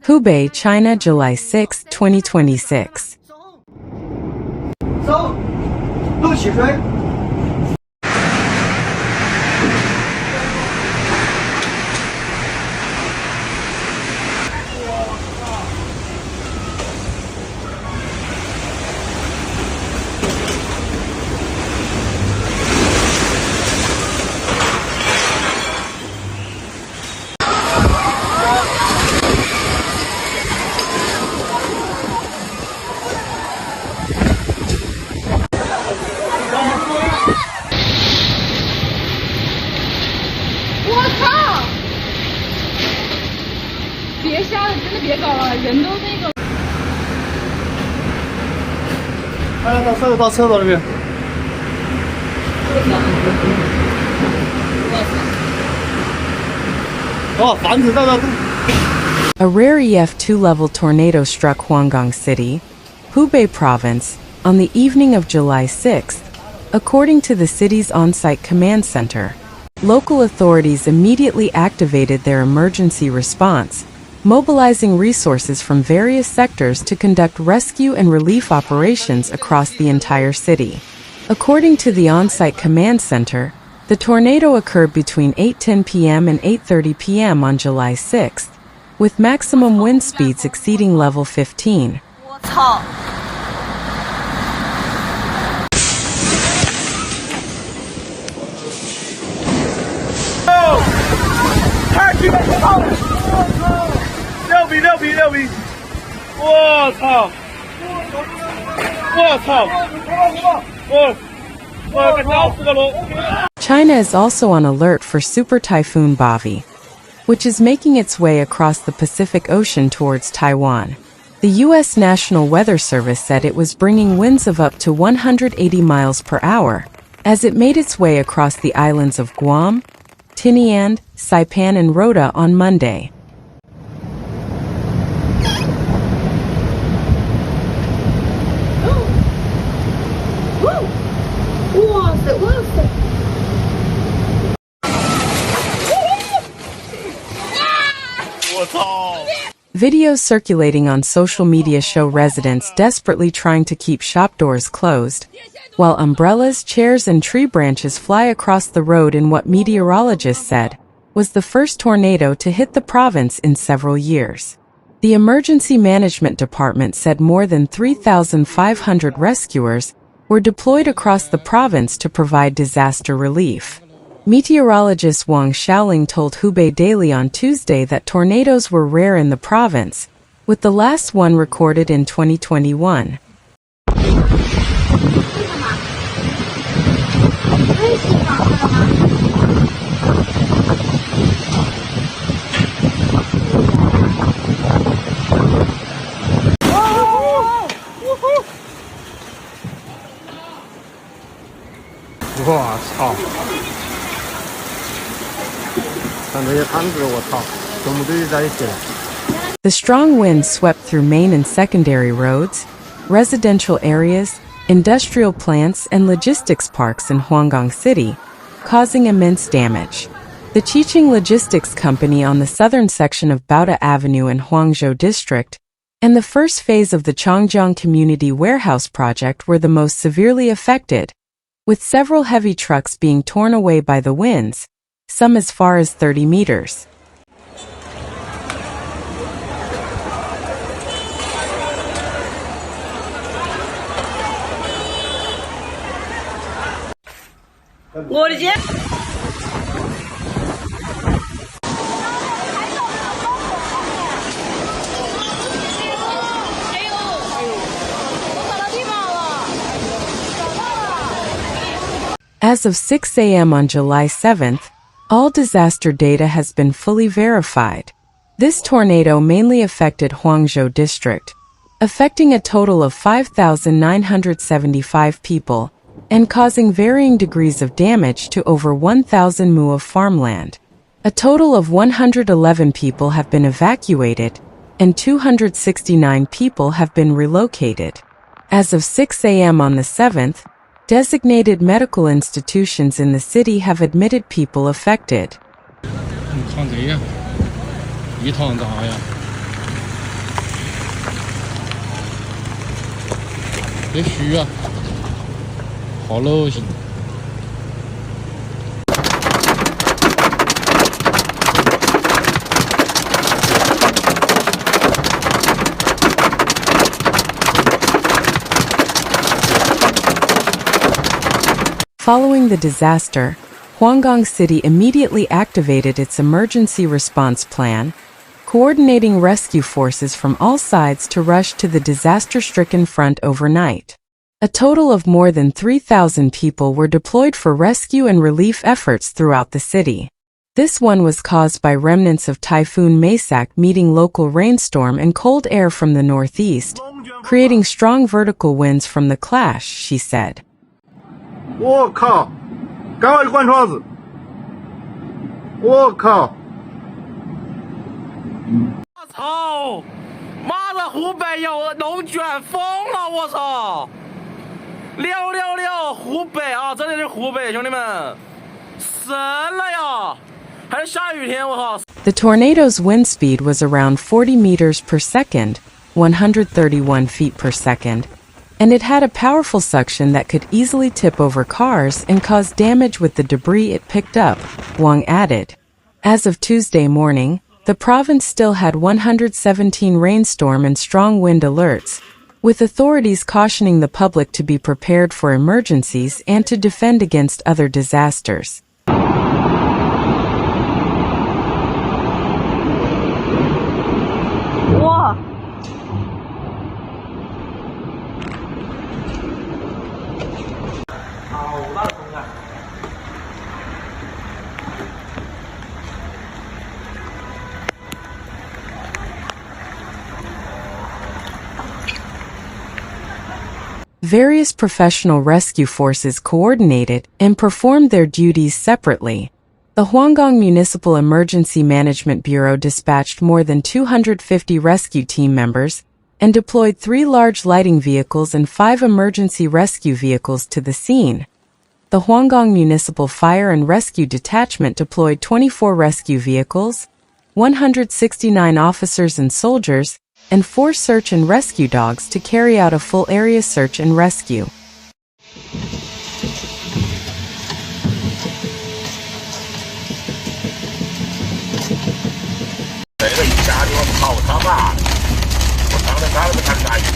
Hubei, China, July 6, 2026. 走，陆起飞。我操！别瞎了，真的别搞了，人都那个。哎，到厕所那边。哦，房子到。 A rare EF2-level tornado struck Huanggang City, Hubei Province, on the evening of July 6, according to the city's on-site command center. Local authorities immediately activated their emergency response, mobilizing resources from various sectors to conduct rescue and relief operations across the entire city. According to the on-site command center, the tornado occurred between 8:10 p.m. and 8:30 p.m. on July 6, with maximum wind speeds exceeding level 15. 我操！ 太巨大了！6比！我操！我搞死个龙！ China is also on alert for Super Typhoon Bavi, which is making its way across the Pacific Ocean towards Taiwan. The U.S. National Weather Service said it was bringing winds of up to 180 miles per hour as it made its way across the islands of Guam, Tinian, Saipan, and Rota on Monday. 哇塞！ 我操！ Videos circulating on social media show residents desperately trying to keep shop doors closed, while umbrellas, chairs, and tree branches fly across the road in what meteorologists said was the first tornado to hit the province in several years. The Emergency Management Department said more than 3,500 rescuers were deployed across the province to provide disaster relief. Meteorologist Wang Xiaoling told Hubei Daily on Tuesday that tornadoes were rare in the province, with the last one recorded in 2021. The strong winds swept through main and secondary roads, residential areas, industrial plants, and logistics parks in Huanggang City, causing immense damage. The Chiching Logistics Company on the southern section of Baoda Avenue in Huangzhou District and the first phase of the Changjiang Community Warehouse project were the most severely affected, with several heavy trucks being torn away by the winds, some as far as 30 meters. As of 6 a.m. on July 7th, all disaster data has been fully verified. This tornado mainly affected Huangzhou District, affecting a total of 5,975 people and causing varying degrees of damage to over 1,000 mu of farmland. A total of 111 people have been evacuated and 269 people have been relocated. As of 6 a.m. on the 7th, designated medical institutions in the city have admitted people affected. 别虚啊，好恶心。Following the disaster, Huanggang City immediately activated its emergency response plan, coordinating rescue forces from all sides to rush to the disaster-stricken front overnight. A total of more than 3,000 people were deployed for rescue and relief efforts throughout the city. This one was caused by remnants of Typhoon Maisak meeting local rainstorm and cold air from the northeast, creating strong vertical winds from the clash, she said. 我靠！赶快关窗子！我靠！我操！妈的，湖北有龙卷风了！我操！666，湖北啊，真的是湖北，兄弟们，神了呀！还是下雨天，我靠！ The tornado's wind speed was around 40 meters per second, 131 feet per second, and it had a powerful suction that could easily tip over cars and cause damage with the debris it picked up, Wang added. As of Tuesday morning, the province still had 117 rainstorm and strong wind alerts, with authorities cautioning the public to be prepared for emergencies and to defend against other disasters. Wow. Various professional rescue forces coordinated and performed their duties separately. The Huanggang Municipal Emergency Management Bureau dispatched more than 250 rescue team members and deployed 3 large lighting vehicles and 5 emergency rescue vehicles to the scene. The Huanggang Municipal Fire and Rescue Detachment deployed 24 rescue vehicles, 169 officers and soldiers, and 4 search and rescue dogs to carry out a full area search and rescue. 这个一下就跑他妈的！我当着他们看干净，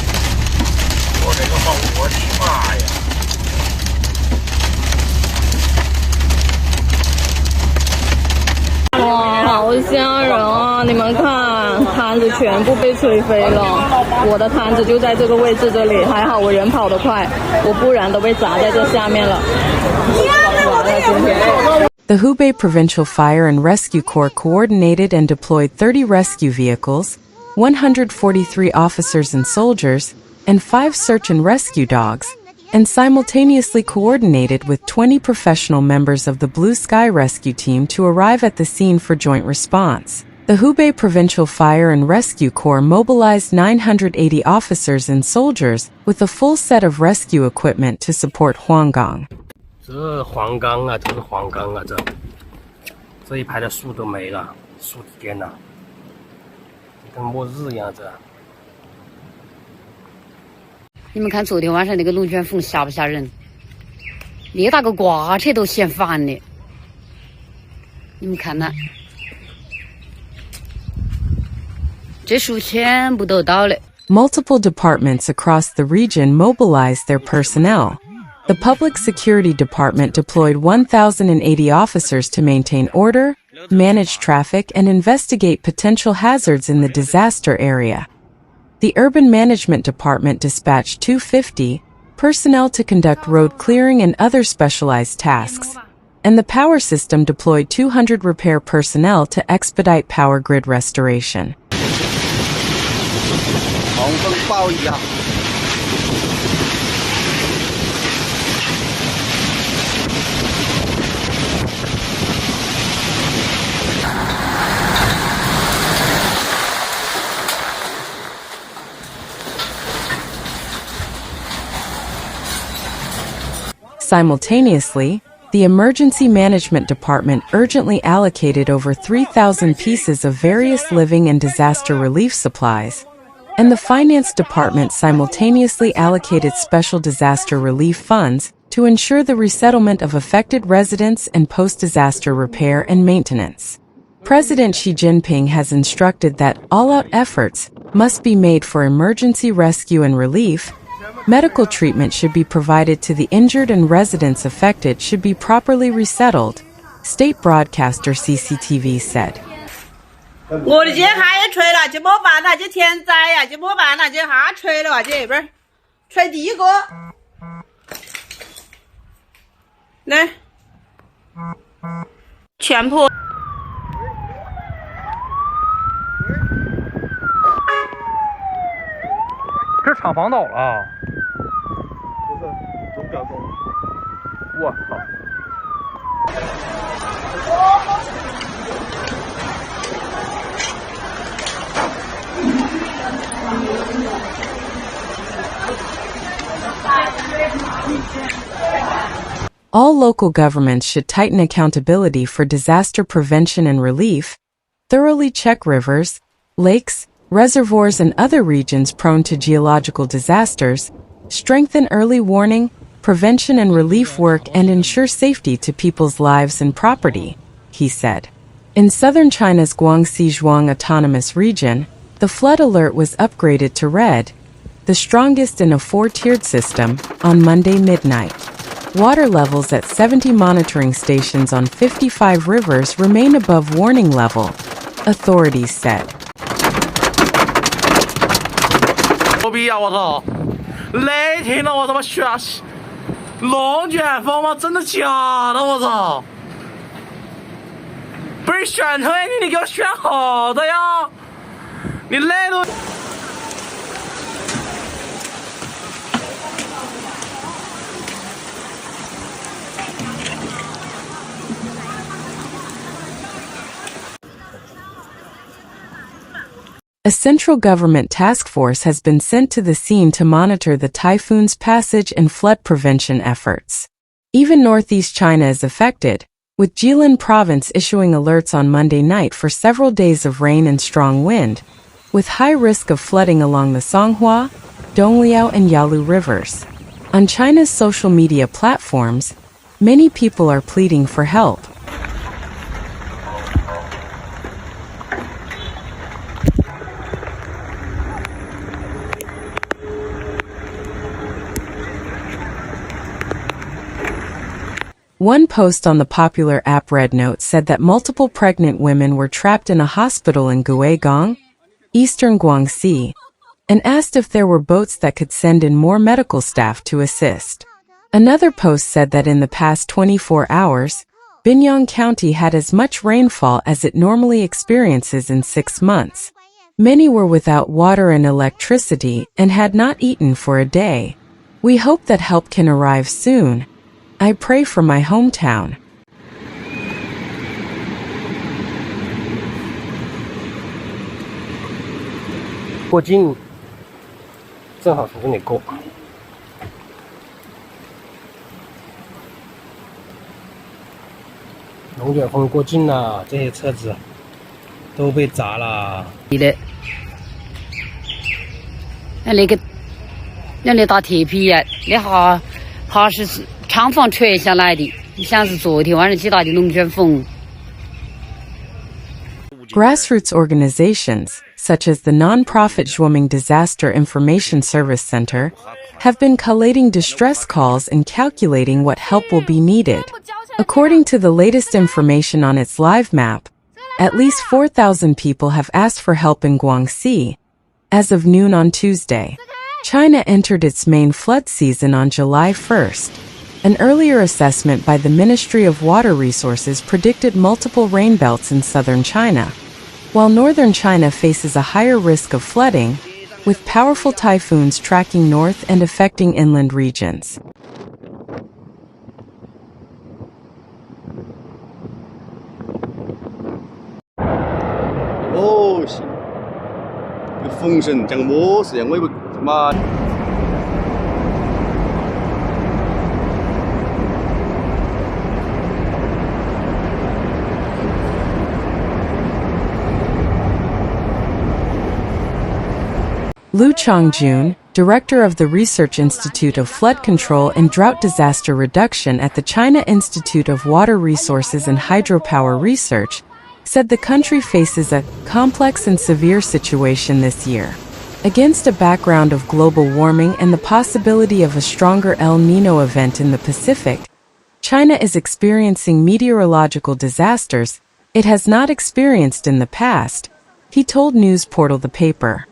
我这个猫，我的妈呀！ 哇，好吓人啊！你们看，摊子全部被吹飞了。我的摊子就在这个位置这里，还好我人跑得快，我不然都被砸在这下面了。完了，今天。 The Hubei Provincial Fire and Rescue Corps coordinated and deployed 30 rescue vehicles, 143 officers and soldiers, and 5 search and rescue dogs, and simultaneously coordinated with 20 professional members of the Blue Sky Rescue Team to arrive at the scene for joint response. The Hubei Provincial Fire and Rescue Corps mobilized 980 officers and soldiers with a full set of rescue equipment to support Huanggang. 这黄冈啊，这是黄冈啊，这一排的树都没了，树颠了，跟末日一样这。你们看昨天晚上那个龙卷风吓不吓人？那大个刮车都嫌烦的。你们看呐，这树全部都倒了。Multiple departments across the region mobilized their personnel. The Public Security Department deployed 1,080 officers to maintain order, manage traffic, and investigate potential hazards in the disaster area. The Urban Management Department dispatched 250 personnel to conduct road clearing and other specialized tasks, and the power system deployed 200 repair personnel to expedite power grid restoration. 狂风暴雨啊！ Simultaneously, the Emergency Management Department urgently allocated over 3,000 pieces of various living and disaster relief supplies, and the Finance Department simultaneously allocated special disaster relief funds to ensure the resettlement of affected residents and post-disaster repair and maintenance. President Xi Jinping has instructed that all-out efforts must be made for emergency rescue and relief. Medical treatment should be provided to the injured and residents affected should be properly resettled, state broadcaster CCTV said. 我的这下也吹了，这没办法，这天灾呀，这没办法，这下吹了啊，这边吹第一个，来，全部。这厂房倒了。不是，有点高。我操！ All local governments should tighten accountability for disaster prevention and relief, thoroughly check rivers, lakes, reservoirs and other regions prone to geological disasters, strengthen early warning, prevention and relief work and ensure safety to people's lives and property, he said. In southern China's Guangxi Zhuang Autonomous Region, the flood alert was upgraded to red, the strongest in a 4-tiered system, on Monday midnight. Water levels at 70 monitoring stations on 55 rivers remain above warning level, authorities said. 牛逼啊！我操！雷霆了！我他妈旋龙卷风吗？真的假的？我操！不是选成你给我选好的呀！你雷都。 A central government task force has been sent to the scene to monitor the typhoon's passage and flood prevention efforts. Even northeast China is affected, with Hubei Province issuing alerts on Monday night for several days of rain and strong wind, with high risk of flooding along the Songhua, Dongliao and Yalu rivers. On China's social media platforms, many people are pleading for help. One post on the popular app RedNote said that multiple pregnant women were trapped in a hospital in Huanggang, eastern Guangxi, and asked if there were boats that could send in more medical staff to assist. Another post said that in the past 24 hours, Binyang County had as much rainfall as it normally experiences in 6 months. Many were without water and electricity and had not eaten for a day. We hope that help can arrive soon. I pray for my hometown. 过境正好从这里过。龙卷风过境了，这些车子都被砸了。那大铁皮呀，那哈是厂房吹下来的，像是昨天晚上起大的龙卷风。 Grassroots organizations, such as the non-profit Zhuoming Disaster Information Service Center, have been collating distress calls and calculating what help will be needed. According to the latest information on its live map, at least 4,000 people have asked for help in Guangxi. As of noon on Tuesday, China entered its main flood season on July 1st. An earlier assessment by the Ministry of Water Resources predicted multiple rain belts in southern China, while northern China faces a higher risk of flooding, with powerful typhoons tracking north and affecting inland regions. 哦，是，这风声像个么事样，我也不他妈。Liu Chongjun, director of the Research Institute of Flood Control and Drought Disaster Reduction at the China Institute of Water Resources and Hydropower Research, said the country faces a complex and severe situation this year. Against a background of global warming and the possibility of a stronger El Niño event in the Pacific, China is experiencing meteorological disasters it has not experienced in the past, he told news portal The Paper.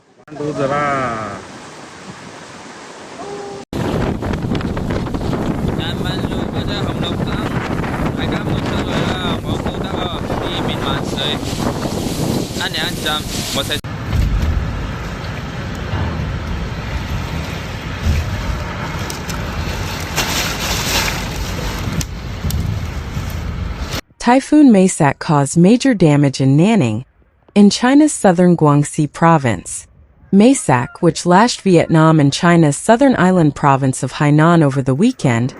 Typhoon Maysak caused major damage in Nanning, in China's southern Guangxi province. Maysak, which lashed Vietnam and China's southern island province of Hainan over the weekend,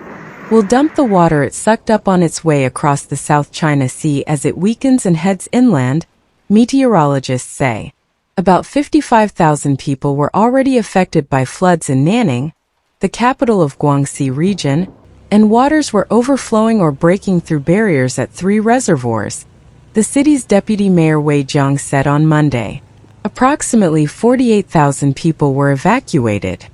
will dump the water it sucked up on its way across the South China Sea as it weakens and heads inland, meteorologists say. About 55,000 people were already affected by floods in Nanning, the capital of Guangxi region, and waters were overflowing or breaking through barriers at 3 reservoirs, the city's deputy mayor Wei Jiang said on Monday. Approximately 48,000 people were evacuated.